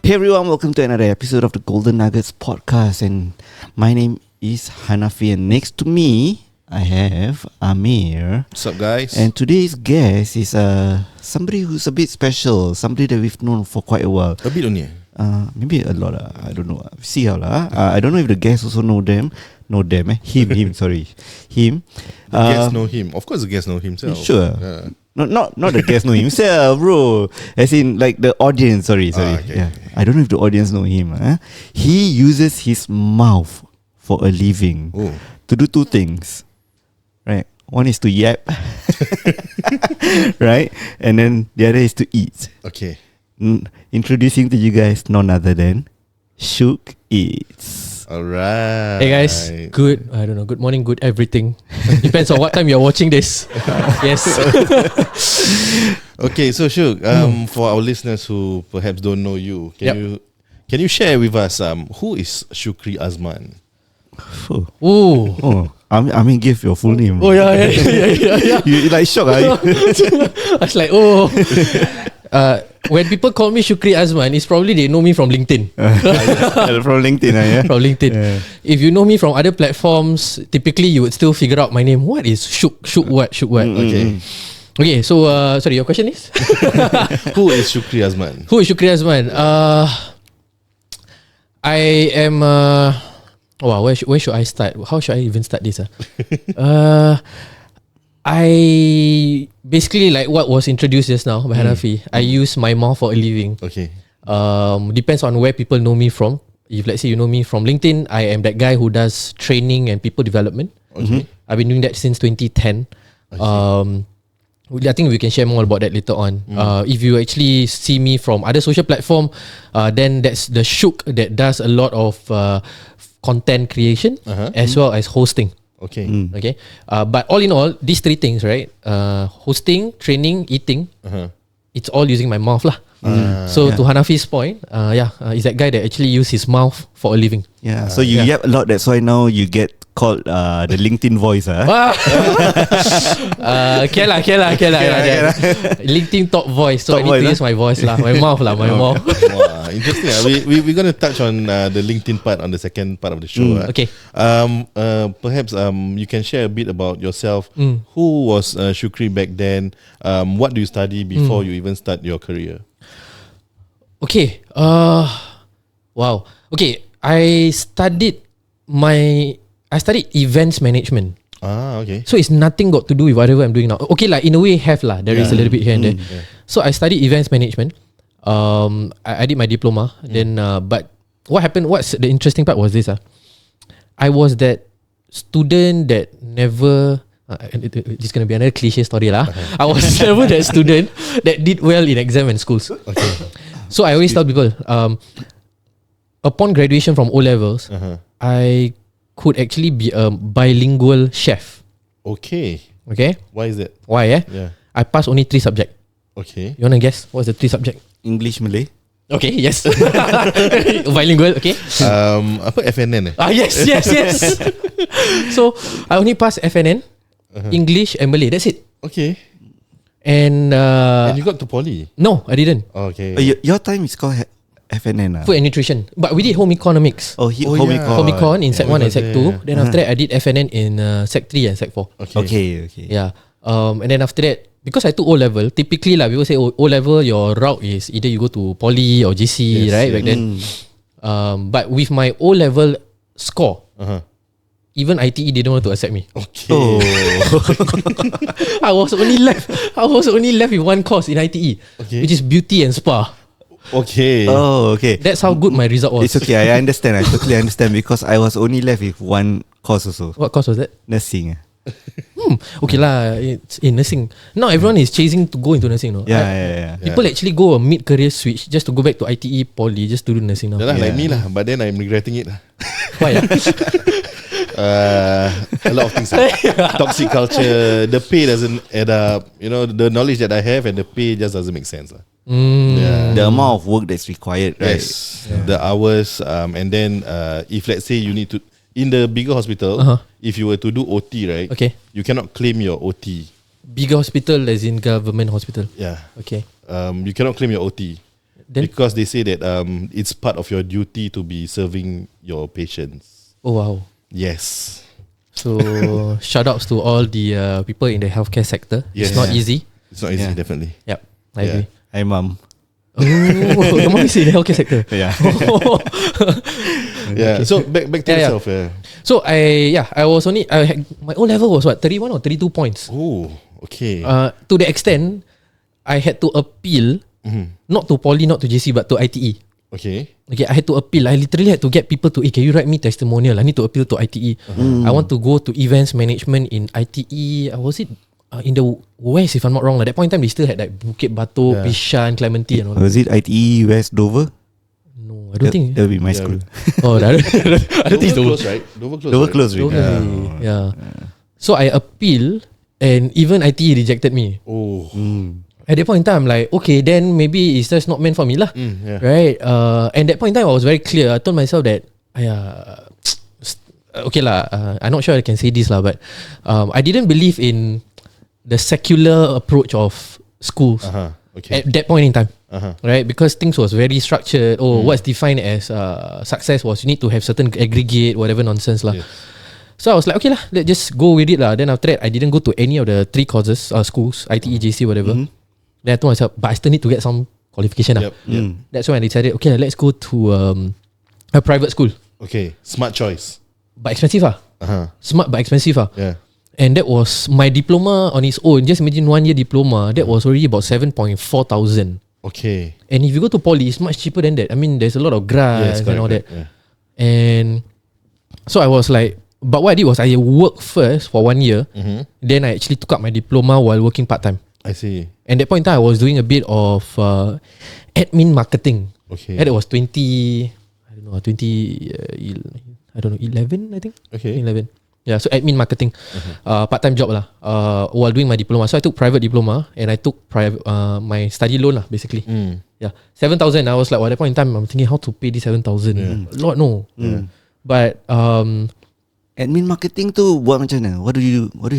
Hey everyone, welcome to another episode of the Golden Nuggets podcast, and my name is Hanafi, and next to me I have Amir. What's up, guys? And today's guest is somebody who's a bit special, somebody that we've known for quite a while. A bit only. Maybe a lot. I don't know. See how lah. I don't know if the guests also know them. Him. Sorry, him. The guests know him. Of course, the guests know himself. Sure. Not the guest know himself, bro. As in like the audience. Sorry. Okay. Yeah. I don't know if the audience know him. He uses his mouth for a living to do two things. Right. One is to yap. Right. And then the other is to eat. Okay. Introducing to you guys none other than Syuk Eats. Alright. Hey guys, good morning, good everything. Depends on what time you're watching this. Yes. Okay, so Syuk, for our listeners who perhaps don't know you, can you share with us who is Syukri Azman? I mean, give your full name. Oh yeah. You like shocked, are you? I was like, when people call me Syukri Azman, it's probably they know me from LinkedIn. From LinkedIn, yeah. From LinkedIn. Yeah. If you know me from other platforms, typically you would still figure out my name. What is Syuk? Syuk what? Okay. So sorry, your question is? Who is Syukri Azman? Who is Syukri Azman? I am. Where should I start? How should I even start this? I basically, like what was introduced just now by Hanafi, I use my mouth for a living. Okay. Depends on where people know me from. If let's say you know me from LinkedIn, I am that guy who does training and people development. Okay. I've been doing that since 2010. I think we can share more about that later on. If you actually see me from other social platform, then that's the Syuk that does a lot of content creation as well as hosting. Okay. Okay. But all in all, these three things, right? Hosting, training, eating. It's all using my mouth lah. To Hanafi's point, he's that guy that actually uses his mouth for a living. Yeah. So you yap a lot. That's why now you get called the LinkedIn voice. Okay lah. LinkedIn top voice. So I need to use my voice lah, my mouth. Wow, interesting. We're going to touch on the LinkedIn part on the second part of the show. Okay. Perhaps you can share a bit about yourself. Who was Syukri back then? What do you study before you even start your career? Okay. Wow. Okay. I studied events management. Okay. So it's nothing got to do with whatever I'm doing now. Okay, like in a way have lah. There is a little bit here and there. Yeah. So I studied events management. I did my diploma. Then but what happened? What's the interesting part was this. I was that student that never. It's gonna be another cliche story lah. I was never that student that did well in exam and schools. Okay. So I always tell people, upon graduation from O levels, I could actually be a bilingual chef. Okay. Why is that? Why? Yeah. I passed only 3 subjects. Okay. You wanna guess what's the 3 subjects? English, Malay. Okay, yes. Bilingual, okay. Apa FNN? Yes. So I only passed FNN, English and Malay. That's it. Okay. And you got to poly? No, I didn't. Okay. Your time is called FNN. Food and nutrition. But we did home economics. Home econ in Sec 1 and Sec 2. Then after that I did FNN in Sec 3 and Sec 4. Okay. Yeah. And then after that, because I took O level, typically like people say O level, your route is either you go to poly or GC, right? Back then. But with my O level score, even ITE didn't want to accept me. Okay. I was only left with one course in ITE, which is beauty and spa. Okay. Okay. That's how good my result was. It's okay. I understand. I totally understand, because I was only left with one course also. What course was that? Nursing. Okay lah, it's in nursing. Now everyone is chasing to go into nursing, no? Yeah. People actually go a mid-career switch just to go back to ITE, poly, just to do nursing now. Like me lah, but then I'm regretting it lah. Why? A lot of things. Toxic culture. The pay doesn't add up. You know, the knowledge that I have and the pay just doesn't make sense. The amount of work that's required, right? Yes. The hours, and then if let's say you need to, in the bigger hospital, if you were to do OT, right? Okay. You cannot claim your OT. Bigger hospital as in government hospital? Yeah. Okay. You cannot claim your OT. Then? Because they say that it's part of your duty to be serving your patients. Oh wow. Yes. So shout outs to all the people in the healthcare sector. Yes. It's not easy. It's not easy, Yeah. definitely. Yep, I Yeah. agree. Hi, mum. Oh, the mom is in the healthcare sector. Yeah. Yeah. So back to Yeah, yeah. yourself. Yeah. So I was only my O level was what 31 or 32 points. Oh, okay. To the extent I had to appeal not to poly, not to JC, but to ITE. Okay. Okay, I had to appeal. I literally had to get people to, can you write me testimonial? I need to appeal to ITE. I want to go to events management in ITE. Was it in the west, if I'm not wrong? At that point in time, they still had like Bukit Batok, Bishan, Clementi and all that. Was it ITE West Dover? No, I don't think. That'll be my Yeah. school. Oh, I don't think it's Dover Dover. close, right? Dover close. Dover right? close. Dover. Really. Yeah. So I appeal and even ITE rejected me. Oh. At that point in time, I'm like, okay, then maybe it's just not meant for me lah. Yeah. Right? And that point in time, I was very clear. I told myself that, okay lah, I'm not sure I can say this lah, but I didn't believe in the secular approach of schools Okay. at that point in time. Right? Because things was very structured. What's defined as success was you need to have certain aggregate, whatever nonsense lah. Yes. So I was like, okay lah, let's just go with it lah. Then after that, I didn't go to any of the 3 courses, schools, ITE, JC, whatever. Then I told myself, but I still need to get some qualification lah. Yep. That's when I decided, okay, let's go to a private school, Okay. Smart choice. but expensive lah. Smart but expensive lah. Yeah. And that was my diploma on its own. Just imagine 1 year diploma. That was already about 7.4 thousand. Okay. And if you go to poly, it's much cheaper than that. I mean, there's a lot of grants and all that. Yeah. And so I was like, but what I did was I worked first for 1 year. Then I actually took up my diploma while working part time. I see. And that point in time, I was doing a bit of admin marketing. Okay. And it was 11, I think. Okay. 11. Yeah, so admin marketing, part-time job lah. While doing my diploma, so I took private diploma and I took private my study loan lah, basically. Yeah, 7,000. I was like, at that point in time, I'm thinking how to pay this 7,000. Lord no. But Admin marketing tu buat macam mana? What do you do?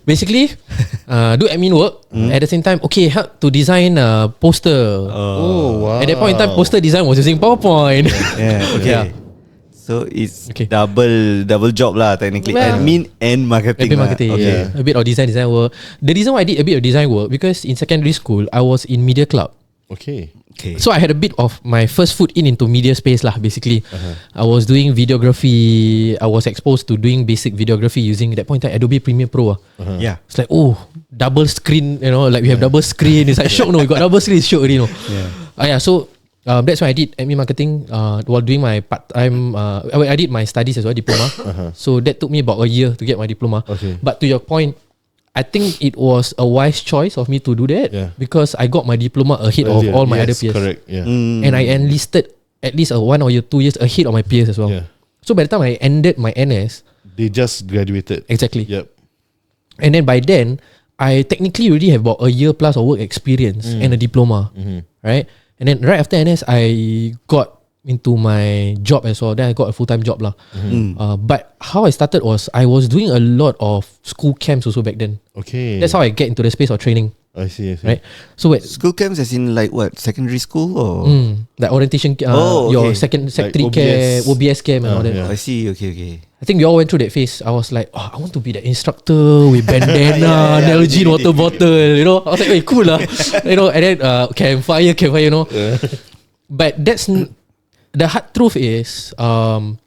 basically, do admin work at the same time. Okay, help to design a poster. Oh, wow. At that point in time, poster design was using PowerPoint. Yeah, okay. Yeah. So it's Okay. double job lah technically. Well, Admin and marketing. Admin lah. marketing, Okay. yeah. A bit of design work. The reason why I did a bit of design work because in secondary school I was in media club. Okay. Okay. So I had a bit of my first foot into media space lah. Basically, I was doing videography. I was exposed to doing basic videography using at that point in time Adobe Premiere Pro. Yeah. It's like double screen. Like we have double screen. It's like shock. No, we got double screen. It's shock already. No. Yeah. So that's why I did admin marketing while doing my part time. I did my studies as well, diploma. So that took me about a year to get my diploma. Okay. But to your point, I think it was a wise choice of me to do that because I got my diploma ahead of all my other peers. Correct. Yeah. And I enlisted at least 1 or 2 years ahead of my peers as well. Yeah. So by the time I ended my NS, They just graduated. exactly. Yep. And then by then, I technically already have about a year plus of work experience and a diploma, right? And then right after NS, I got into my job as well. Then I got a full-time job lah. But how I started was I was doing a lot of school camps also back then. Okay. That's how I get into the space of training, I see. right? So School camps as in like what? Secondary school or? like orientation, your okay. sec Like 3 camp, OBS camp and all that. yeah. I see. Okay. I think we all went through that phase. I was like, I want to be the instructor with bandana, Nalgene water bottle, I was like, hey, cool lah. And then campfire, But that's the hard truth is, I'm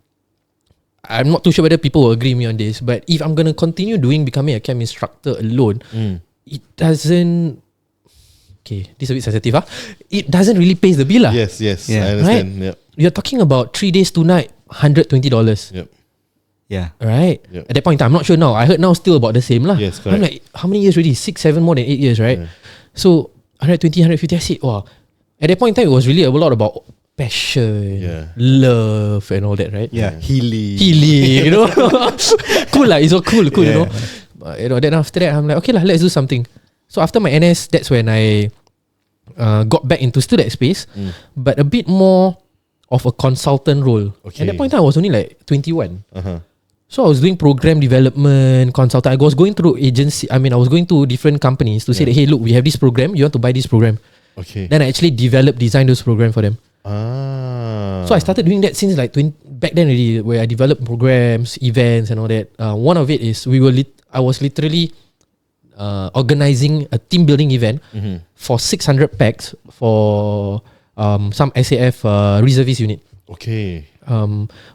not too sure whether people will agree with me on this, but if I'm going to continue becoming a camp instructor alone, it doesn't, okay, this is a bit sensitive, it doesn't really pay the bill. Yes. Yeah. I understand. Yep. You're talking about 3 days, 2 nights, $120. Yep. Yeah. Right? Yep. At that point in time, I'm not sure now. I heard now still about the same lah. Yes, I'm correct. like, how many years already? 6, 7, more than 8 years, right? Yeah. So 120, 150, I said, wow. At that point in time, it was really a lot about passion, love and all that, right? Yeah. Healing. Healing, cool lah. It's all cool, Then after that, I'm like, okay lah, let's do something. So after my NS, that's when I got back into still that space, but a bit more of a consultant role. Okay. At that point in time, I was only like 21. Uh-huh. So I was doing program development, consultant. I was going through agency. I was going to different companies to say that, hey, look, we have this program. You want to buy this program? Okay. Then I actually designed those programs for them. Ah. So I started doing that since like back then already, where I developed programs, events, and all that. One of it is I was literally organizing a team building event for 600 packs for some SAF reservist unit. Okay.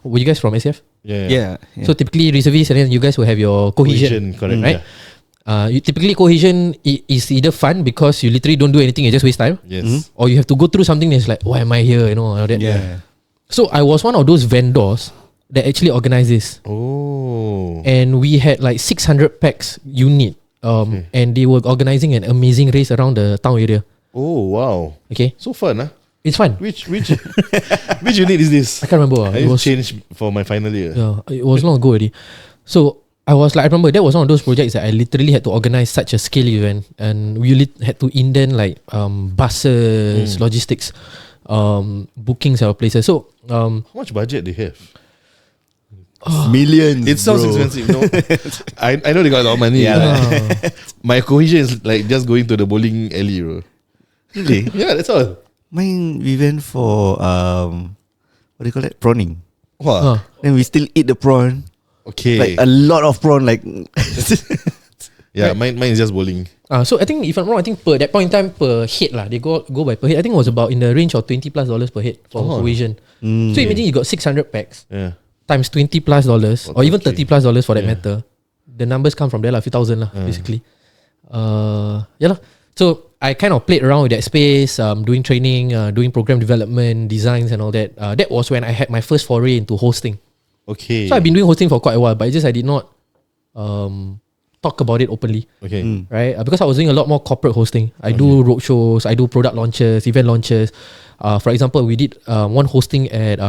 Were you guys from SAF? Yeah. So typically reservists, and then you guys will have your cohesion, Correct. right? Typically cohesion is either fun because you literally don't do anything, you just waste time. Yes. Or you have to go through something that's like, why am I here? All that. Yeah. So I was one of those vendors that actually organized this. Oh. And we had like 600 packs unit. And they were organizing an amazing race around the town area. Oh wow. Okay. So fun, huh? It's fun. Which which unit is this? I can't remember. I It was changed for my final year. it was long ago already. So I remember that was one of those projects that I literally had to organize such a scale event, and we had to indent like buses, logistics, bookings of places. So How much budget they have? Millions. It sounds bro. expensive. No, I know they got a lot of money. Yeah. My cohesion is like just going to the bowling alley, bro. Really? Yeah, that's all. Mine we went for what do you call that? Prawning. Wow. Then we still eat the prawn. Okay. Like a lot of prawn. Like Yeah, mine is just bowling. So I think if I'm wrong, I think per that point in time per head lah, they go by per head. I think it was about in the range of $20+ per head for cohesion. So imagine you got 600 packs Yeah. times $20+ or even $30+ for that Yeah. matter. The numbers come from there lah, few thousand lah, basically. Yeah lah. So I kind of played around with that space, doing training, doing program development, designs and all that. That was when I had my first foray into hosting. Okay. So I've been doing hosting for quite a while, but I did not talk about it openly, Okay. right? Because I was doing a lot more corporate hosting. I do roadshows, I do product launches, event launches. For example, we did one hosting at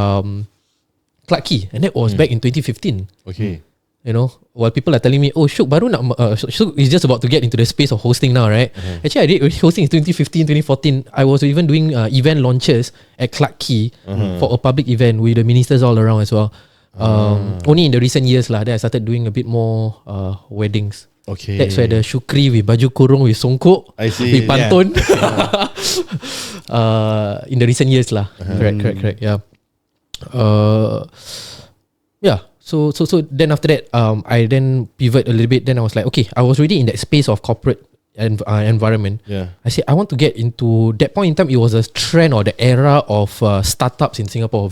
Clarke Quay, and that was back in 2015. Okay. You know, while people are telling me, oh, Syuk baru nak Syuk is just about to get into the space of hosting now, right? Actually, I did hosting in 2015, 2014. I was even doing event launches at Clarke Quay for a public event with the ministers all around as well. Only in the recent years lah, then I started doing a bit more weddings. Okay. That's where the Syukri with baju kurung with songkok, I see. with pantun. In the recent years lah. Correct. Yeah. Yeah. So then after that, I then pivot a little bit. Then I was like, okay, I was already in that space of corporate environment. Yeah. I said I want to get into that point in time. It was a trend or the era of startups in Singapore.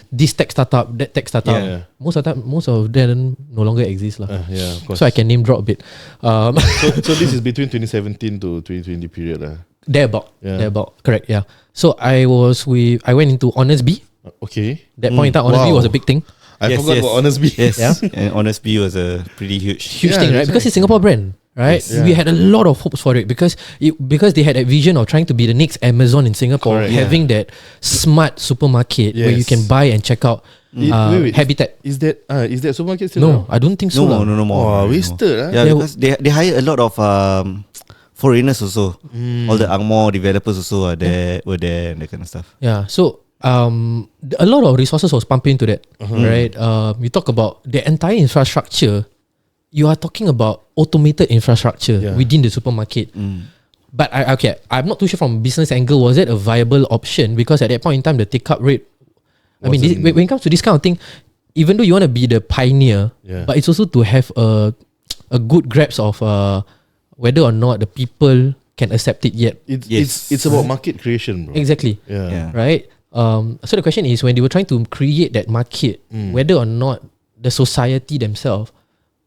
This tech startup, that tech startup. Yeah. Most of them no longer exist lah. Yeah, of course. So I can name drop a bit. So this is between 2017 to 2020 period lah. Thereabout. Yeah. Thereabout. Correct. Yeah. So I went into Honest B. Okay. That point in time, Honest B Wow. was a big thing. I forgot about Honest B. Yes. Yeah. And Honest B was a pretty huge. Huge thing, right? that's Because it's Singapore brand, right? Yes. We had a lot of hopes for it because they had a vision of trying to be the next Amazon in Singapore, Correct. having that smart supermarket where you Yes. can buy and check out Wait. Habitat. Is that supermarket still No, around? I don't think so. No lah. more. Oh, wasted lah. Yeah, There because they hire a lot of foreigners also. All the Angmo developers also were there and that kind of stuff. Yeah. So a lot of resources was pumped into that, right? You talk about the entire infrastructure. You are talking about automated infrastructure within the supermarket. But I'm not too sure from a business angle, was it a viable option? Because at that point in time, the take-up rate, when it comes to this kind of thing, even though you want to be the pioneer, but it's also to have a good grasp of whether or not the people can accept it yet. It's about market creation, bro. Exactly. Yeah. Right? So the question is, when they were trying to create that market, whether or not the society themselves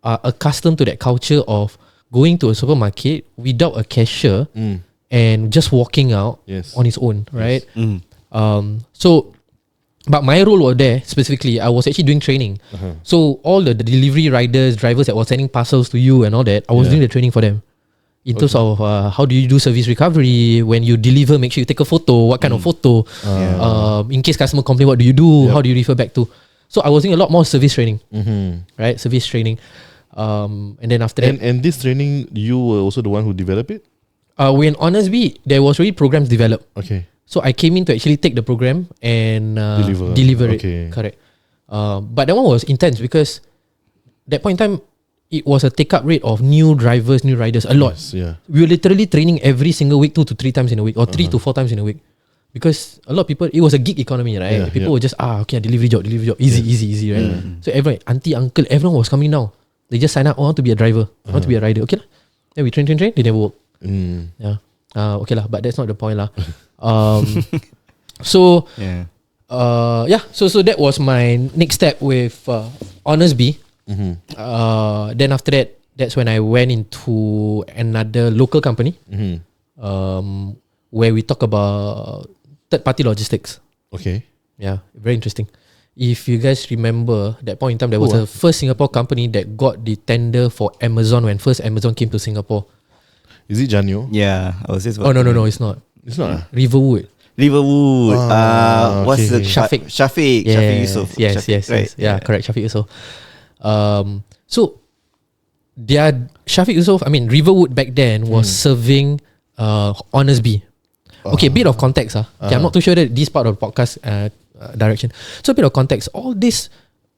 are accustomed to that culture of going to a supermarket without a cashier and just walking out on its own, right? But my role was there specifically, I was actually doing training. So all the delivery riders, drivers that were sending parcels to you and all that, I was doing the training for them. In terms of how do you do service recovery, when you deliver, make sure you take a photo, what kind of photo, in case customer complain, what do you do, how do you refer back to. So I was doing a lot more service training, right? Service training. And then after that, And this training, you were also the one who developed it? when Honest B, there was already programs developed. Okay. So I came in to actually take the program and deliver it. Okay. Correct. But that one was intense because that point in time, it was a take up rate of new drivers, new riders, a lot. Yes, yeah. We were literally training every single week, 2 to 3 times in a week, or 3 to 4 times in a week. Because a lot of people, it was a gig economy, right? Yeah, People were just, delivery job, easy, right? So everyone, auntie, uncle, everyone was coming down. They just sign up, I want to be a driver, I want to be a rider. Okay lah. Then we train, they never work. Yeah. Okay lah, but that's not the point lah. So that was my next step with Honours B. Then after that, that's when I went into another local company, where we talk about third-party logistics. Okay. Yeah, very interesting. If you guys remember, that point in time, there was a first Singapore company that got the tender for Amazon when first Amazon came to Singapore. Is it Janyo? Yeah, I was just. No, it's not. It's not. Riverwood. What's the Shafiq. Shafiq Yusof. Yes. Right? Yeah, correct. Shafiq Yusof. So their Shafiq Yusof, Riverwood back then was serving Honours B. Okay, bit of context. Okay, I'm not too sure that this part of the podcast direction. So a bit of context. All this,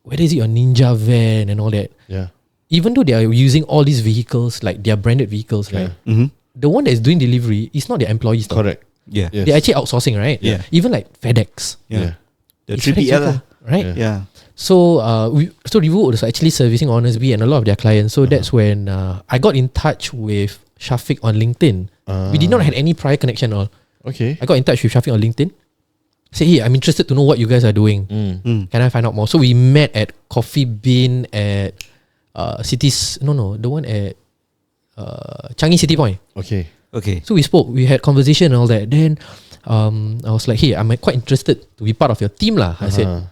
whether is it a Ninja van and all that, even though they are using all these vehicles, like their branded vehicles, right? The one that is doing delivery is not their employees. Correct. Yeah. Yes. They're actually outsourcing, right? Yeah. Even like FedEx. Yeah. The It's 3PL, right? Yeah. So Riverwood was actually servicing Honours B and a lot of their clients. So that's when I got in touch with Shafiq on LinkedIn. We did not have any prior connection at all. Okay. I got in touch with Shafiq on LinkedIn. Say, hey, I'm interested to know what you guys are doing. Can I find out more? So we met at Coffee Bean at the one at Changi City Point. Okay. So we spoke, we had conversation and all that. Then I was like, hey, I'm quite interested to be part of your team lah. I said.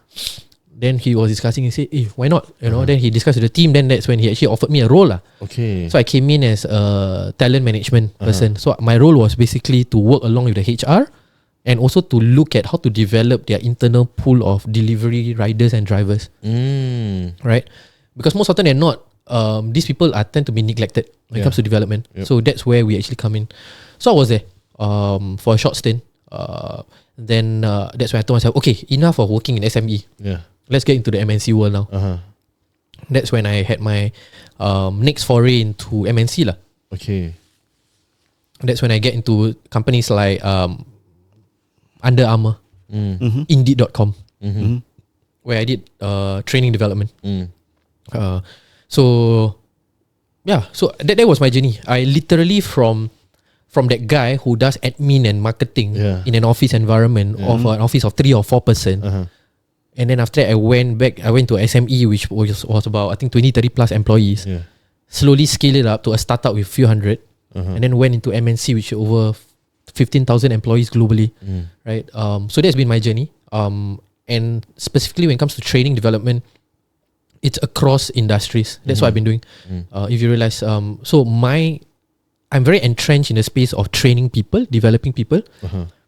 Then he was discussing. He said, hey, why not? Then he discussed with the team. Then that's when he actually offered me a role lah. Okay. So I came in as a talent management person. So my role was basically to work along with the HR and also to look at how to develop their internal pool of delivery riders and drivers. Right? Because most often than not, these people tend to be neglected when it comes to development. So that's where we actually come in. So I was there for a short stint. Then that's when I told myself, okay, enough of working in SME. Yeah. Let's get into the MNC world now. That's when I had my next foray into MNC lah. Okay. That's when I get into companies like Under Armour, Indeed.com, where I did training development. So that was my journey. I literally from that guy who does admin and marketing in an office environment of an office of 3 or 4 person. And then after that, I went to SME, which was about, I think, 20-30 plus employees. Slowly scale it up to a startup with few hundred. And then went into MNC, which over 15,000 employees globally. Right. So that's been my journey. And specifically when it comes to training development, it's across industries. That's what I've been doing. If you realize, I'm very entrenched in the space of training people, developing people,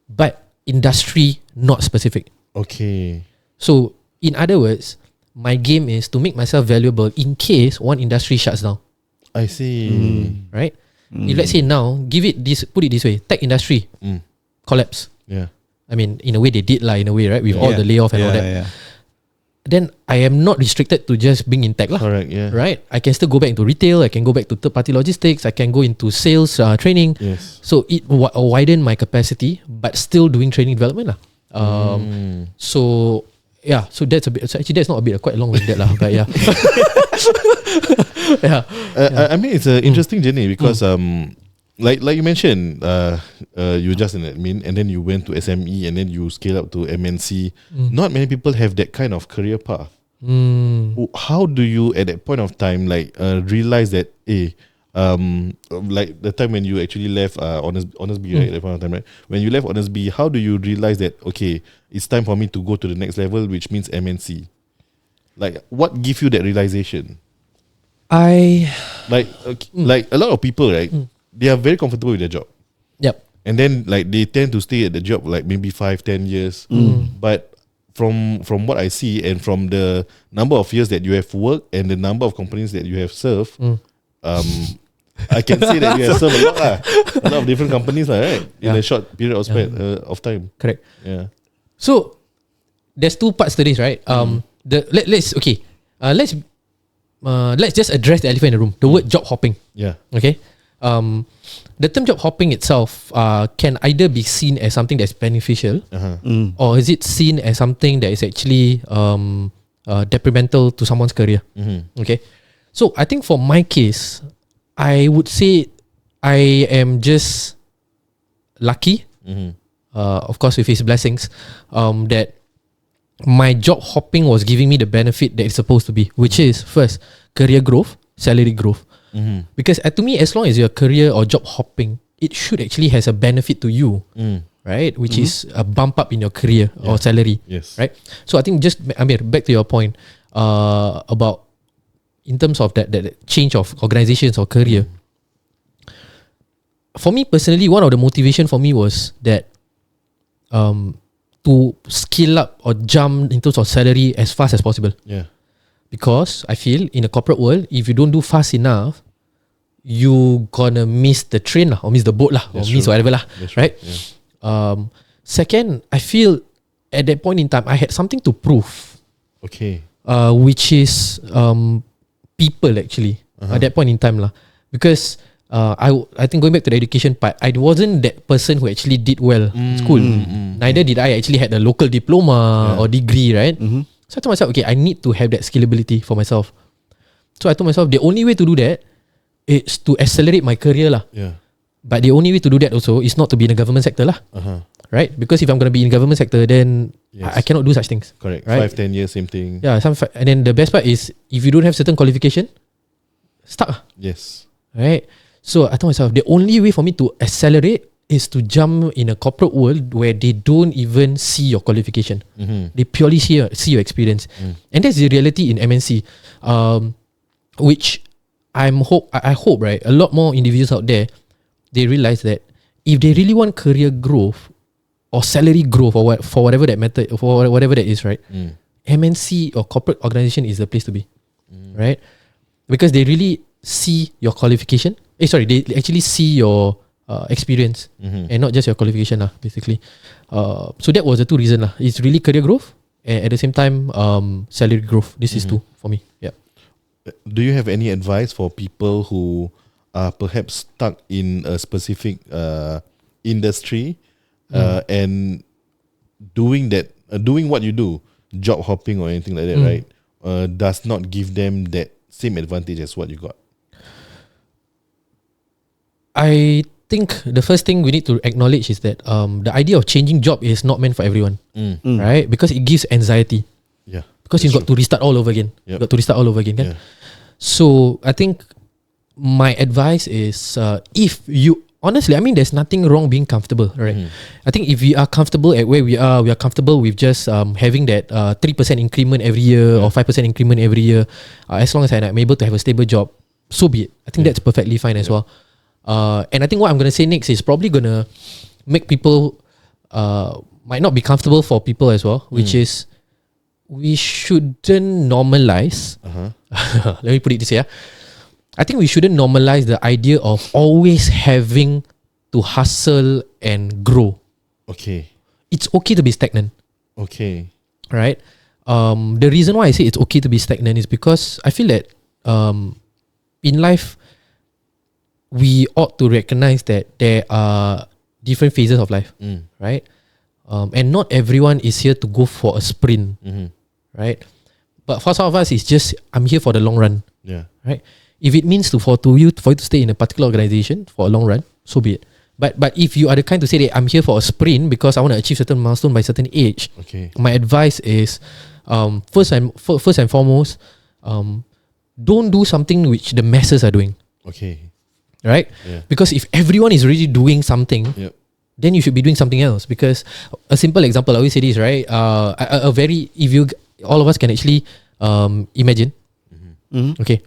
but industry not specific. Okay. So in other words, my game is to make myself valuable in case one industry shuts down. I see. Right? If let's say now, put it this way, tech industry collapse. Yeah. In a way they did in a way, right? With all the layoff and all that. Yeah. Then I am not restricted to just being in tech lah. Correct, yeah. Right? I can still go back into retail, I can go back to third-party logistics, I can go into sales training. Yes. So it widened my capacity, but still doing training development lah. So that's a bit. So actually, that's not a bit. Quite long with that lah. But yeah. I mean, it's an interesting journey because like you mentioned, you were just an admin and then you went to SME and then you scale up to MNC. Not many people have that kind of career path. How do you at that point of time realize that like the time when you actually left Honours B, right, at that point of time, right? When you left Honours B, how do you realize that okay, it's time for me to go to the next level, which means MNC? Like, what give you that realization? Like a lot of people, right? They are very comfortable with their job. Yep. And then they tend to stay at the job like maybe 5-10 years. But from what I see and from the number of years that you have worked and the number of companies that you have served, I can say that you have served a lot of different companies, right? In a short period of time. Correct. Yeah. So there's two parts to this, right? Let's let's just address the elephant in the room. The word job hopping. Yeah. Okay. The term job hopping itself can either be seen as something that's beneficial, or is it seen as something that is actually detrimental to someone's career? Okay. So I think for my case, I would say I am just lucky, of course with his blessings, that my job hopping was giving me the benefit that it's supposed to be, which is first, career growth, salary growth. Because to me, as long as you're career or job hopping, it should actually has a benefit to you, right? Which is a bump up in your career or salary, right? So I think just, Amir, back to your point about in terms of that change of organizations or career. For me personally, one of the motivation for me was that to scale up or jump in terms of salary as fast as possible. Yeah. Because I feel in a corporate world, if you don't do fast enough, you gonna miss the train lah, or miss the boat lah, or miss whatever lah, right? Yeah. Second, I feel at that point in time, I had something to prove. Okay. Which is people actually at that point in time lah. Because I think going back to the education part, I wasn't that person who actually did well in school. Neither did I actually had a local diploma or degree, right? So I told myself, okay, I need to have that scalability for myself. So I told myself, the only way to do that is to accelerate my career lah. Yeah. But the only way to do that also is not to be in the government sector lah. Right? Because if I'm going to be in government sector, then I cannot do such things. Correct. Right? 5-10 years, same thing. Yeah. And then the best part is, if you don't have certain qualification, stuck lah. Yes. Right? So I told myself, the only way for me to accelerate is to jump in a corporate world where they don't even see your qualification. They purely see your experience. And that's the reality in MNC, which I hope, right, a lot more individuals out there, they realize that if they really want career growth or salary growth or for whatever that matter, for whatever that is, right, MNC or corporate organization is the place to be, right? Because they really see your qualification. They actually see your experience and not just your qualification lah, basically. So that was the two reasons lah. It's really career growth and at the same time salary growth. This is two for me. Yeah. Do you have any advice for people who are perhaps stuck in a specific industry and doing what you do, job hopping or anything like that, right? Does not give them that same advantage as what you got? I think the first thing we need to acknowledge is that the idea of changing job is not meant for everyone, right? Because it gives anxiety. Yeah. Because you've got to restart all over again. Yep. You got to restart all over again, kan? Yeah. So I think my advice is, if you honestly, I mean, there's nothing wrong being comfortable, right? I think if we are comfortable at where we are comfortable with just having that 3% increment every year or 5% increment every year, as long as I'm able to have a stable job, so be it. I think that's perfectly fine as well. And I think what I'm going to say next is probably going to make people might not be comfortable for people as well, which is we shouldn't normalize. Let me put it this way. I think we shouldn't normalize the idea of always having to hustle and grow. Okay. It's okay to be stagnant. Okay. Right? The reason why I say it's okay to be stagnant is because I feel that in life, we ought to recognize that there are different phases of life, right? And not everyone is here to go for a sprint, right? But for some of us, it's just, I'm here for the long run, right? If it means for you to stay in a particular organization for a long run, so be it. But if you are the kind to say that I'm here for a sprint because I want to achieve certain milestone by certain age, my advice is, first and foremost, don't do something which the masses are doing. Right? Because if everyone is already doing something, then you should be doing something else. Because a simple example, I always say this, right? All of us can actually imagine. Okay.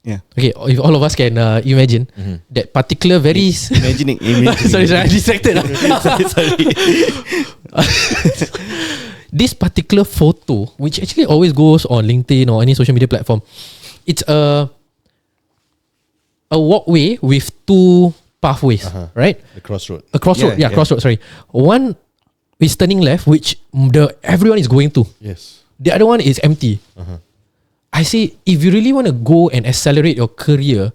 Yeah. Okay. If all of us can imagine that particular very imagining. sorry, I'm distracted. sorry. This particular photo, which actually always goes on LinkedIn or any social media platform, it's a walkway with two pathways, right? The crossroad. A crossroad, crossroad. Sorry, one is turning left, which everyone is going to. Yes. The other one is empty. I say if you really want to go and accelerate your career,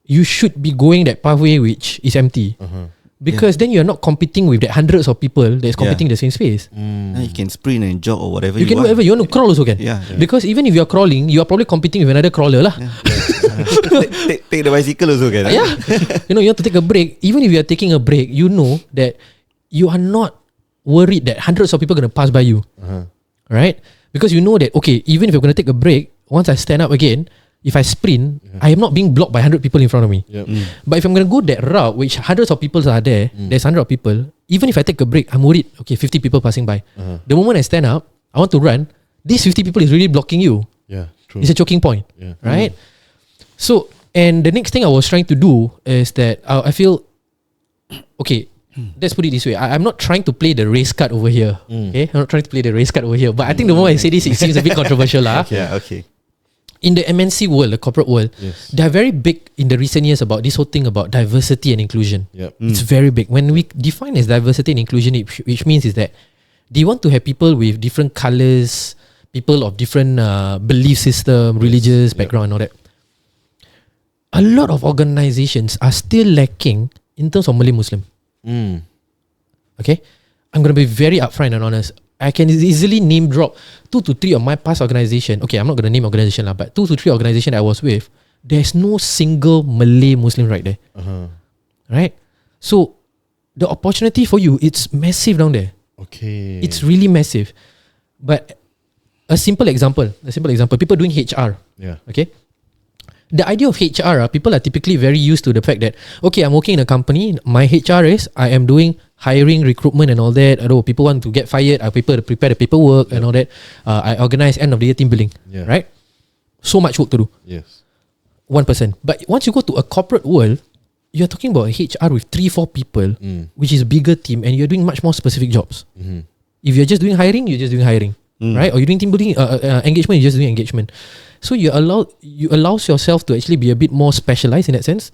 you should be going that pathway which is empty. Because then you're not competing with the hundreds of people that's competing in the same space. You can sprint and jog or whatever You can do whatever. You want to crawl also can. Yeah. Because even if you're crawling, you are probably competing with another crawler lah. Take the bicycle also can. Yeah. You want to take a break. Even if you are taking a break, you know that you are not worried that hundreds of people are going to pass by you. Right? Because you know that, okay, even if you're going to take a break, once I stand up again, if I sprint, I am not being blocked by 100 people in front of me. But if I'm going to go that route, which hundreds of people are there, there's 100 of people, even if I take a break, I'm worried, okay, 50 people passing by. The moment I stand up, I want to run, these 50 people is really blocking you. Yeah, true. It's a choking point, right? So, and the next thing I was trying to do is that I feel, okay, let's put it this way. I'm not trying to play the race card over here. Okay, I'm not trying to play the race card over here. But I think the moment I say this, it seems a bit controversial lah. Okay. In the MNC world, the corporate world, they are very big in the recent years about this whole thing about diversity and inclusion. It's very big. When we define as diversity and inclusion, which means is that they want to have people with different colours, people of different belief system, religious background and all that. A lot of organizations are still lacking in terms of Malay Muslim. Okay, I'm going to be very upfront and honest. I can easily name drop 2 to 3 of my past organisation. Okay, I'm not going to name organisation lah, but 2 to 3 organisation I was with, there's no single Malay Muslim right there. Right? So the opportunity for you, it's massive down there. Okay. It's really massive. But a simple example, people doing HR. Okay. The idea of HR, people are typically very used to the fact that, okay, I'm working in a company, my HR is, I am doing hiring, recruitment and all that. People want to get fired, I prepare the paperwork and all that. I organize end of the year team building, right? So much work to do. Yes. 1%. But once you go to a corporate world, you're talking about HR with 3-4 people, which is a bigger team, and you're doing much more specific jobs. If you're just doing hiring, you're just doing hiring, right? Or you're doing team building, engagement, you're just doing engagement. So you allows yourself to actually be a bit more specialized in that sense,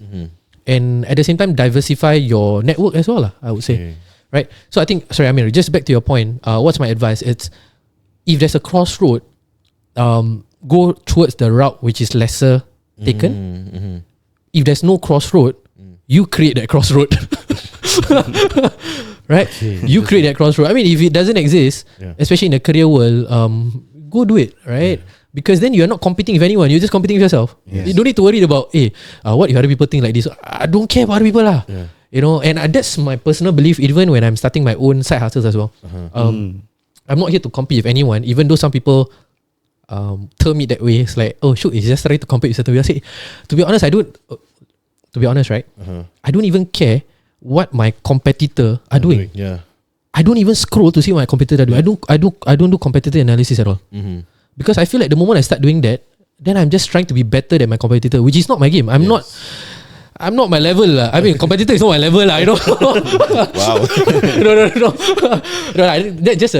and at the same time diversify your network as well, I would say, right? So I think, sorry Amir, just back to your point, what's my advice? It's, if there's a crossroad, go towards the route which is lesser taken. If there's no crossroad, you create that crossroad. Right? You create that crossroad. I mean, if it doesn't exist, especially in the career world, go do it, right? Because then you're not competing with anyone, you're just competing with yourself. You don't need to worry about, what if other people think like this? I don't care about other people lah. You know, and that's my personal belief even when I'm starting my own side hustles as well. I'm not here to compete with anyone, even though some people term it that way. It's like, oh shoot, he's just trying to compete with certain people. I say, to be honest, right? I don't even care what my competitor are doing. I don't even scroll to see what my competitor are doing. I don't do competitor analysis at all. Because I feel like the moment I start doing that, then I'm just trying to be better than my competitor, which is not my game. I'm not my level lah. I mean, competitor is not my level lah. You know. Wow. No. That's just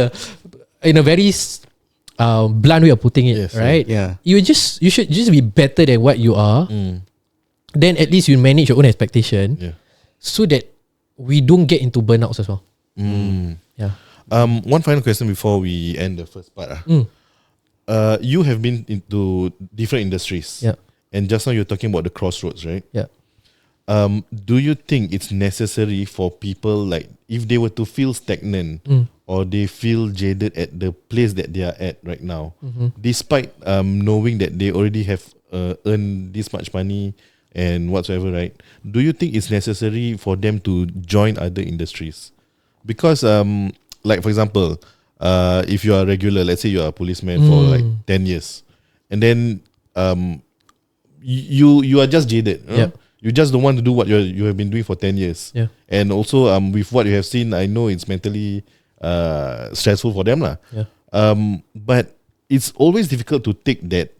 in a very blunt way of putting it, right? Yeah. You should just be better than what you are. Then at least you manage your own expectation, so that we don't get into burnouts as well. Yeah. One final question before we end the first part. You have been into different industries. And just now you're talking about the crossroads, right? Do you think it's necessary for people, like, if they were to feel stagnant or they feel jaded at the place that they are at right now, despite knowing that they already have earned this much money and whatsoever, right? Do you think it's necessary for them to join other industries? Because, like for example, if you are regular, let's say you are a policeman for like 10 years, and then you are just jaded. You just don't want to do what you have been doing for 10 years. And also with what you have seen, I know it's mentally stressful for them lah. But it's always difficult to take that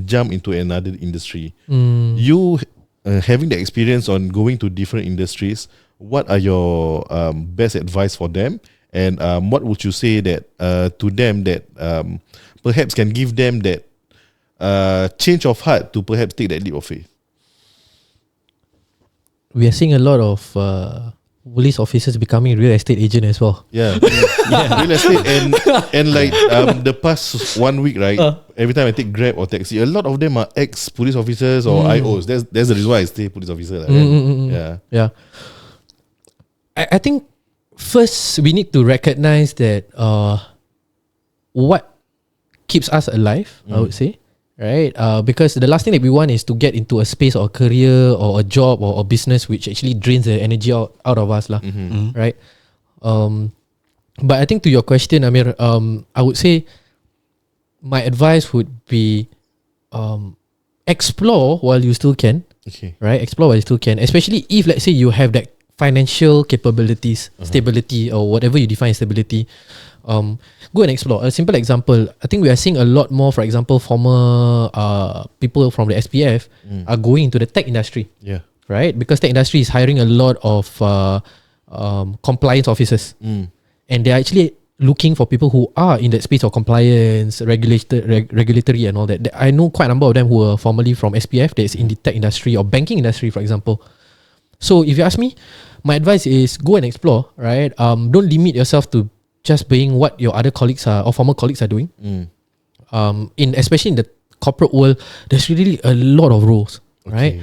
jump into another industry. You having the experience on going to different industries, what are your best advice for them? And what would you say that to them that perhaps can give them that change of heart to perhaps take that leap of faith? We are seeing a lot of police officers becoming real estate agent as well. Yeah, real estate and like the past 1 week, right? Every time I take Grab or taxi, a lot of them are ex police officers or IOs. That's the reason why I stay police officer. Yeah. I think first we need to recognize that what keeps us alive, I would say, right? Because the last thing that we want is to get into a space or a career or a job or a business which actually drains the energy out of us, right? But I think to your question, Amir, I would say my advice would be explore while you still can. Okay. Right? Explore while you still can. Especially if, let's say, you have that financial capabilities, stability, or whatever you define as stability. Go and explore. A simple example, I think we are seeing a lot more, for example, former people from the SPF are going into the tech industry. Yeah. Right? Because tech industry is hiring a lot of compliance officers. And they're actually looking for people who are in that space of compliance, regulatory and all that. I know quite a number of them who are formerly from SPF that's in the tech industry or banking industry, for example. So if you ask me, my advice is go and explore, right? Don't limit yourself to just being what your other colleagues are or former colleagues are doing. Especially in the corporate world, there's really a lot of roles, right?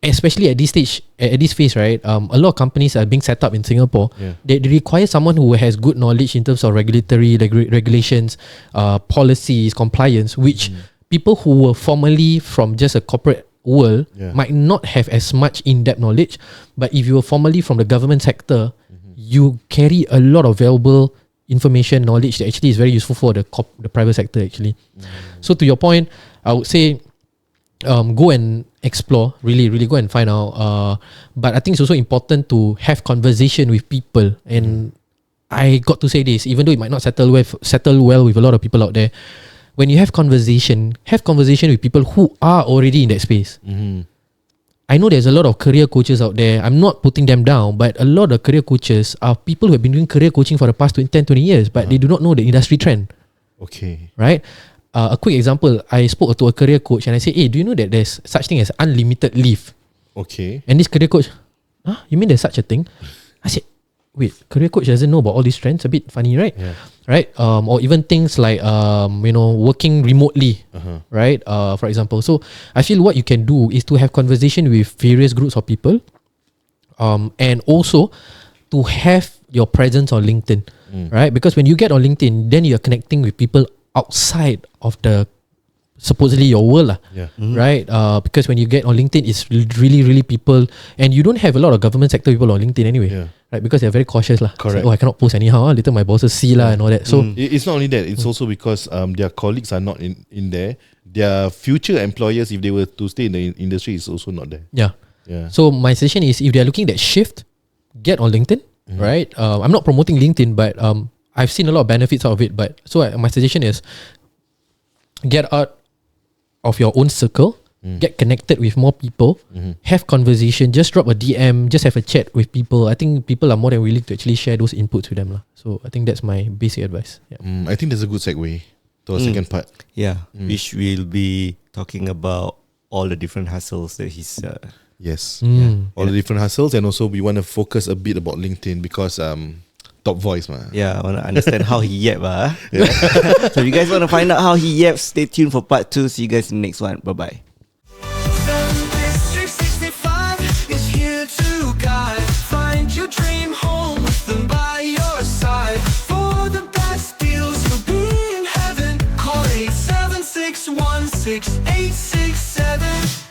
Especially at this stage, at this phase, right? A lot of companies are being set up in Singapore. They require someone who has good knowledge in terms of regulatory regulations, policies, compliance, which people who were formerly from just a corporate world might not have as much in-depth knowledge. But if you were formerly from the government sector, you carry a lot of valuable information, knowledge that actually is very useful for the private sector actually. So to your point, I would say go and explore, really go and find out. But I think it's also important to have conversation with people. And I got to say this, even though it might not settle well with a lot of people out there, when you have conversation with people who are already in that space. I know there's a lot of career coaches out there. I'm not putting them down, but a lot of career coaches are people who have been doing career coaching for the past 10, 20 years, but they do not know the industry trend. Okay. Right? A quick example, I spoke to a career coach and I said, hey, do you know that there's such thing as unlimited leave? Okay. And this career coach, you mean there's such a thing? I said, wait, career coach doesn't know about all these trends? A bit funny, right? Yeah. Right? Or even things like, working remotely, right? For example. So I feel what you can do is to have conversation with various groups of people, and also to have your presence on LinkedIn, right? Because when you get on LinkedIn, then you're connecting with people outside of the supposedly your world, right? Because when you get on LinkedIn, it's really people, and you don't have a lot of government sector people on LinkedIn anyway, right? Because they're very cautious, Correct. So, I cannot post anyhow. Later my bosses see and all that. So it's not only that; it's also because their colleagues are not in there. Their future employers, if they were to stay in the industry, is also not there. Yeah. So my suggestion is, if they're looking at that shift, get on LinkedIn, right? I'm not promoting LinkedIn, but I've seen a lot of benefits out of it. But so my suggestion is, get out of your own circle, get connected with more people, have conversation, just drop a DM, just have a chat with people. I think people are more than willing to actually share those inputs with them. So I think that's my basic advice. I think that's a good segue to our second part. Which will be talking about all the different hustles that he's... Yes. All the different hustles, and also we want to focus a bit about LinkedIn because top voice, man. I want to understand how he yap. So if you guys want to find out how he yaps, stay tuned for part 2. See you guys in the next one. Bye-bye. Is here to guide. Find your dream home with them by your side. For the best deals, you'll be in heaven. Call 876-16867.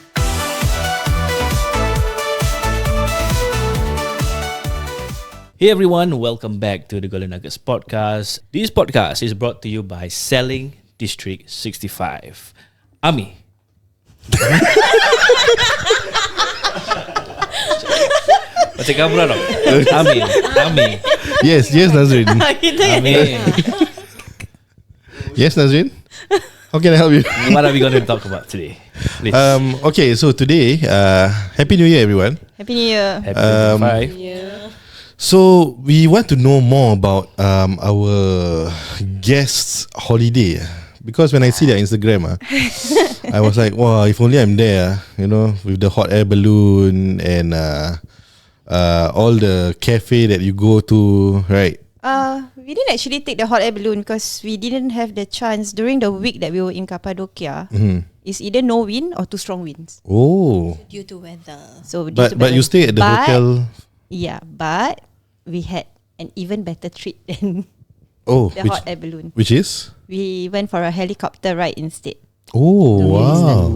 Hey everyone, welcome back to the Golden Nuggets podcast. This podcast is brought to you by Selling District 65. Ami. Macam kamu lah dong. Ami. Yes, Nazrin. Ami. Yes, Nazrin. How can I help you? What are we going to talk about today? Please. Okay, so today, Happy New Year, everyone. Happy New Year. Happy 25. So we want to know more about our guests' holiday, because when I see their Instagram, I was like, wow, if only I'm there, with the hot air balloon and all the cafe that you go to, right? We didn't actually take the hot air balloon because we didn't have the chance during the week that we were in Cappadocia. It's either no wind or too strong winds. Oh, Due to weather. So due to but weather. you stay at the hotel. Yeah, but we had an even better treat than Oh, the hot air balloon. which is? We went for a helicopter ride instead. Oh, wow.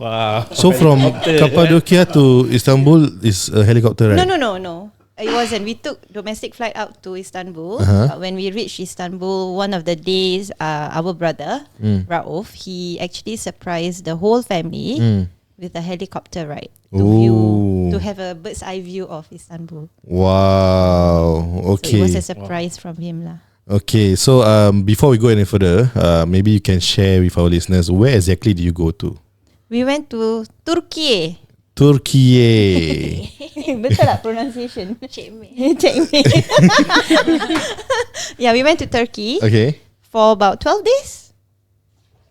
Wow. So from Cappadocia to Istanbul is a helicopter, right? No. It wasn't. We took domestic flight out to Istanbul. Uh-huh. When we reached Istanbul, one of the days, our brother, Rauf, he actually surprised the whole family with a helicopter ride to have a bird's eye view of Istanbul. Wow. So Okay. it was a surprise from him lah. Okay. So before we go any further, maybe you can share with our listeners where exactly did you go to? We went to Turkey. Turkey. Betul tak pronunciation? Cik Mei. Check me. Yeah, we went to Turkey Okay. for about 12 days.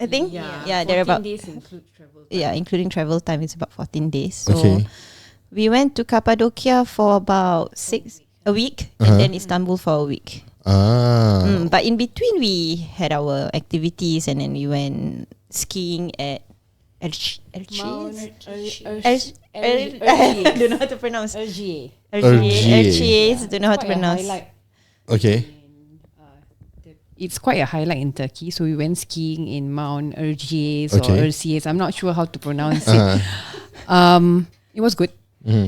I think. Yeah, they're about. days include travel. Yeah, including travel time, it's about 14 days. So Okay. we went to Cappadocia for about a week, and then Istanbul for a week. But in between, we had our activities, and then we went skiing at I don't know how to pronounce. Ergie. Erciyes, don't know how to pronounce. Okay. It's quite a highlight in Turkey. So we went skiing in Mount Erciyes Okay. or Erciyes. I'm not sure how to pronounce it. It was good.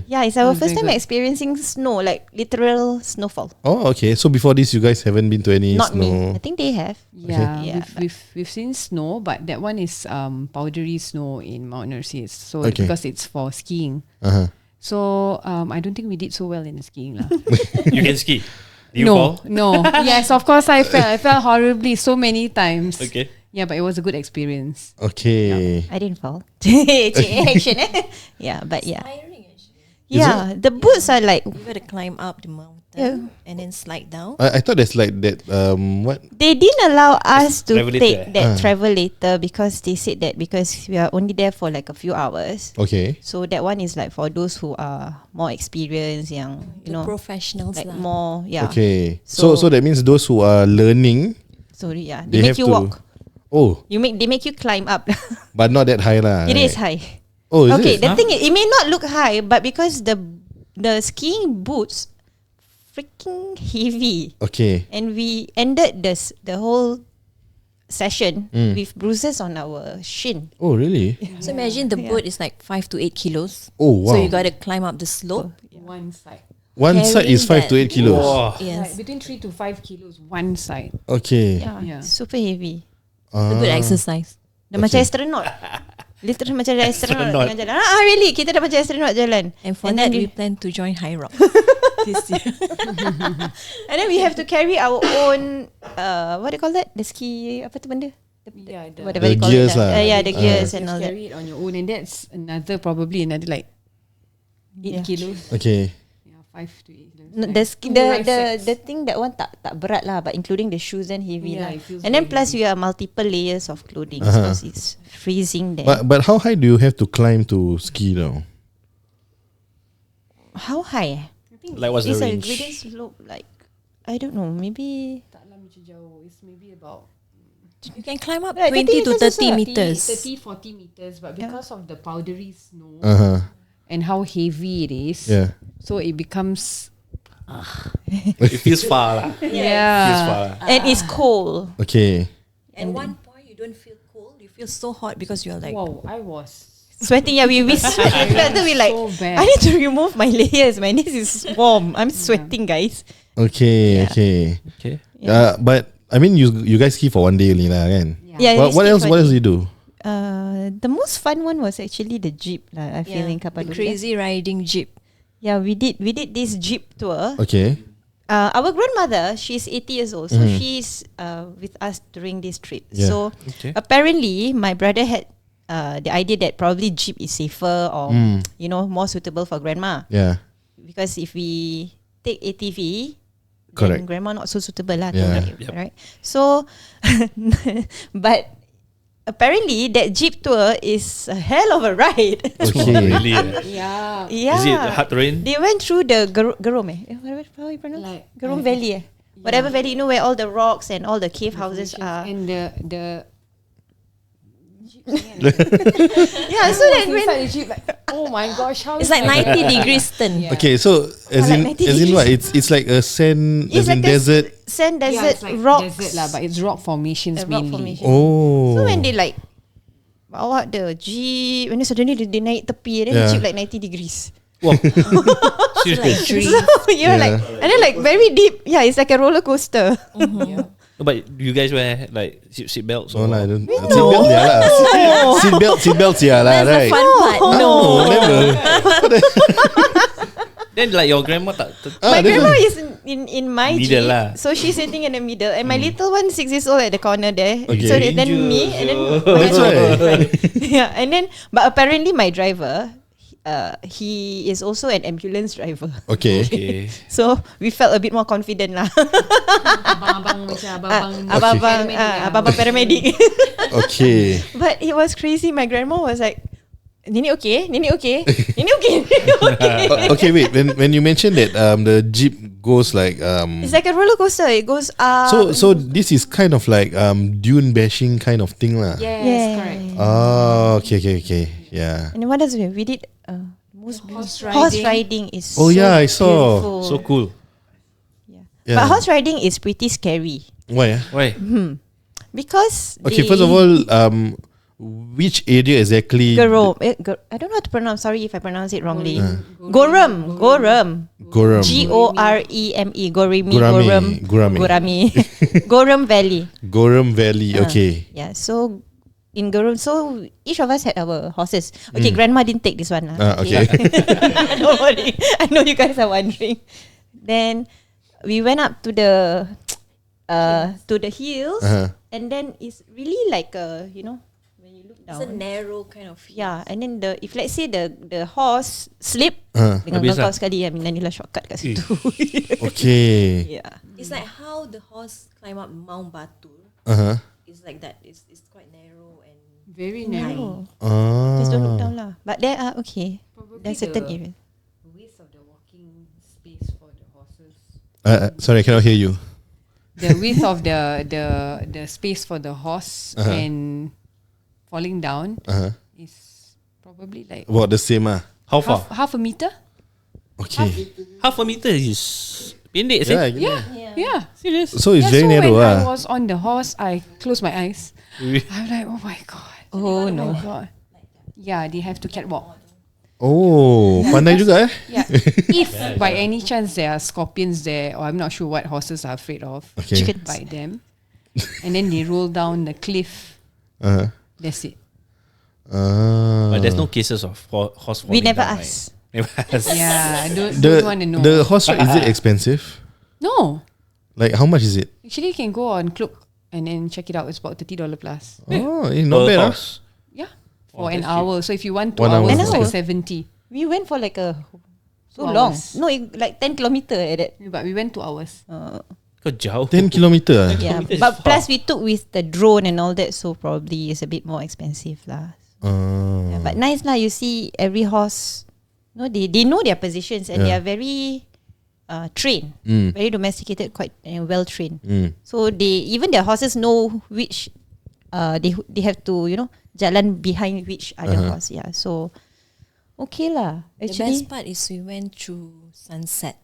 Yeah, it's our It was first very time good. experiencing snow, like literal snowfall. Oh, okay. So before this, you guys haven't been to any Not me. snow? I think they have. Yeah, Yeah, we've seen snow, but that one is powdery snow in Mount Erciyes. So Okay. because it's for skiing. Uh-huh. So I don't think we did so well in the skiing lah. You can ski. Do you No, fall? no. Yes, of course I fell. I fell horribly so many times. Okay. Yeah, but it was a good experience. Okay. I didn't fall. Action, eh? Yeah, but yeah. Tiring actually. Yeah, the boots are like You gotta climb up the mountain and then slide down. I thought there's like that. What? they didn't allow us to Travel later, take that Ah. travel later because they said that because we are only there for like a few hours. Okay. So that one is like for those who are more experienced, you The know, professionals like lah. more, yeah. Okay. So So- that means those who are learning, So yeah, they they make have you to. walk. Oh, They make you climb up. but not that high lah. It right? is high. Oh, is Okay, it? the thing is, it may not look high, but because the skiing boots freaking heavy, Okay. and we ended the whole session Mm. with bruises on our shin. Oh, really? So imagine the boat is like 5 to 8 kilos. Oh, wow. So you gotta climb up the slope. One side. One side is 5 carrying to 8 kilos. Wow. Yes. Like between 3 to 5 kilos, one side. Okay. Yeah. Super heavy. It's a good exercise. Dah macam astronaut. Literally macam astronaut Astronaut. dengan jalan. Really? Kita dah macam astronaut jalan. And for then that, we we, plan to join High Rock this year. and then we have to carry our own what do you call that? The ski apa tu benda? Yeah, Whatever The you call gears it. lah. Yeah, the gears you and all that. carry it on your own, and that's probably another like 8 Yeah. kilos. Okay. Yeah, 5 to 8 kilos. No, the thing that one tak berat lah, but including the shoes and heavy Yeah, lah. it feels And then very plus we have multiple layers of clothing Uh-huh. because it's freezing there. But how high do you have to climb to ski now? How high? Like what's the It's a range? gradient slope, like I don't know, maybe Taklah macam jauh. It's maybe about You can climb up Like 20 to 30 30 meters. 30, 40 meters. But because of the powdery snow Uh-huh. and how heavy it is, Yeah. so it becomes It feels far lah. Feels far lah. and it's cold. Okay. At one point, you don't feel cold. You feel so hot because you're like, wow, I was Sweating, yeah, we sweat. We like, so bad. I need to remove my layers, man. This is warm. I'm sweating, guys. Okay. Yeah. Okay. Okay. But I mean, you guys ski for one day only lah, kan? Yeah. What else? What else do you do? The most fun one was actually the jeep lah. I feel in the Cappadocia. crazy riding jeep. Yeah, we did this jeep tour. Okay. Our grandmother, she's 80 years old, so she's with us during this trip. Yeah. So Okay. apparently, my brother had the idea that probably jeep is safer or more suitable for grandma, Yeah. because if we take ATV, Correct. then grandma not so suitable lah. Yeah. Right? So, but apparently that jeep tour is a hell of a ride. Okay. Really? Yeah. Yeah. Is it hard terrain? They went through the Gerom, how you pronounce? Like, Gerom Valley, whatever valley, you know where all the rocks and all the cave houses are. And the Yeah, so that when inside the jeep, like, oh my gosh, how It's like 90 degrees turn. Yeah. Okay, so as Like in 90 as in what? degrees. It's like a sand, it's as in like a desert. sand Yeah, desert it's like rocks. desert lah, but it's rock formations A rock mainly. formation. Oh. So when they like bawa the jeep, and then suddenly they naik tepi, and then the Yeah. jeep like 90 degrees. Wow. Seriously? So you're like, and then like very deep. Yeah, it's like a roller coaster. Yeah. But you guys wear like seat belts? No or- lah, I don't. Seatbelt yeah lah. Seatbelt yeah lah, That's right? the fun part. No, never. Then like your grandma tak My that's grandma why. is in my Middle jeep, lah. so she's sitting in the middle, and my little one 6 years old at the corner there. Okay. So then me, and then That's why. yeah, and then but apparently my driver, he is also an ambulance driver. Okay. Okay. So we felt a bit more confident lah. Abang-abang macam abang-abang Abang paramedic. Okay. But it was crazy. My grandma was like, Nini okay? Nini okay? Nini okay? Nini okay? Okay, wait. When you mentioned that the jeep goes like It's like a roller coaster. It goes up. so this is kind of like dune bashing kind of thing lah. Yes, Yeah. correct. Oh, okay. Yeah. And then what else we did? Horse riding is Oh, so yeah, I saw. beautiful. So cool. Yeah. But horse riding is pretty scary Why? Why? because Okay, first of all, which area exactly? Gerom. I don't know how to pronounce. Sorry if I pronounce it wrongly. Goram. Goram. Goreme. Gorimi. Gurami. Goram Valley. Goram Valley. Okay. Yeah. So in Goram, so each of us had our horses. Okay, Grandma didn't take this one. Okay. Don't worry. I know you guys are wondering. Then we went up to the hills, and then it's really like a, when you look It's a down. narrow kind of. Yeah, and then if let's say the horse slip, dengan Habis kau lah. sekali, Nanilah shortcut kat situ. Okay. Yeah. It's like how the horse climb up Mount Batur. It's like that. It's quite narrow and Very narrow. Just don't look down lah. But there are there's certain areas. Width of the walking space for the horses. Sorry, I cannot hear you. The width of the space for the horse and falling down is probably like About the same How far? half a meter. Okay. Half a meter is pendek sih. Yeah. Serious. So it's Yeah, very so narrow when I was on the horse, I closed my eyes. I'm like, oh my god. Oh no. My god. Yeah, they have to catwalk. Oh, pandai juga Yeah. If by any chance there are scorpions there, or I'm not sure what horses are afraid of, Okay. you can bite them. And then they roll down the cliff. That's it. But there's no cases of horse falling We never down, ask. Right? Never ask. Yeah, I don't want to know. The horse ride, is it expensive? No. Like how much is it? Actually, you can go on Klook and then check it out. It's about $30 plus. Oh, not Per bad. horse. Yeah. Oh, For an that's hour. So if you want 2 1 hour. hours, An it's hour? like 70. We went for like so 2 long. hours. No, like 10 kilometer like that. But we went 2 hours. Kau jauh. 10 kilometer. Yeah, Kilometers but is plus far. we took with the drone and all that, so probably it's a bit more expensive lah. Yeah, but nice lah. You see every horse. No, they know their positions and they are very trained, very domesticated, quite well trained. So even their horses know which they have to jalan behind which other horse. Yeah, so okay lah. the Actually, best part is we went through sunset.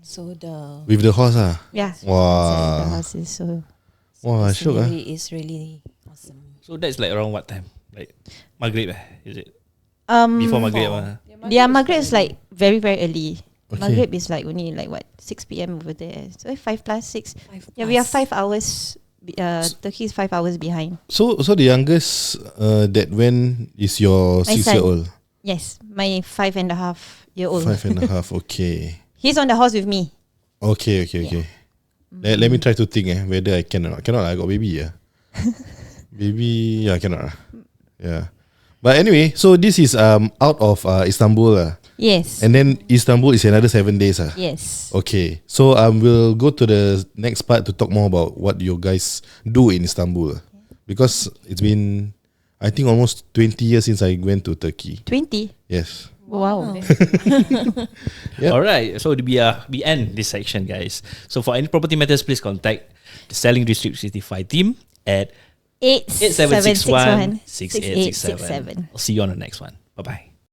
So the With the horse yeah. Wow. The horses. So Wow, sure. scenery is really awesome. So that's like around what time? Like Maghrib is it? um, Before Maghrib their Maghrib is like very very early. Okay. Maghrib is like only like 6 p.m. over there. So 5 plus 6. 5 Yeah, we are plus. 5 hours. Turkey is 5 hours behind. So the youngest that went is your My 6-year-old. Yes, my 5.5-year-old. 5.5. Okay. He's on the horse with me. Okay. Let me try to think whether I can or not. Cannot lah, I got baby Baby, cannot lah. Yeah. But anyway, so this is out of Istanbul Yes. and then Istanbul is another 7 days Yes. Okay. So we'll go to the next part to talk more about what you guys do in Istanbul. because it's been, I think, almost 20 years since I went to Turkey. 20. Yes. Wow. Yep. All right. So we end this section, guys. So for any property matters, please contact the Selling District 65 team at 8761 6867. I'll see you on the next one. Bye bye.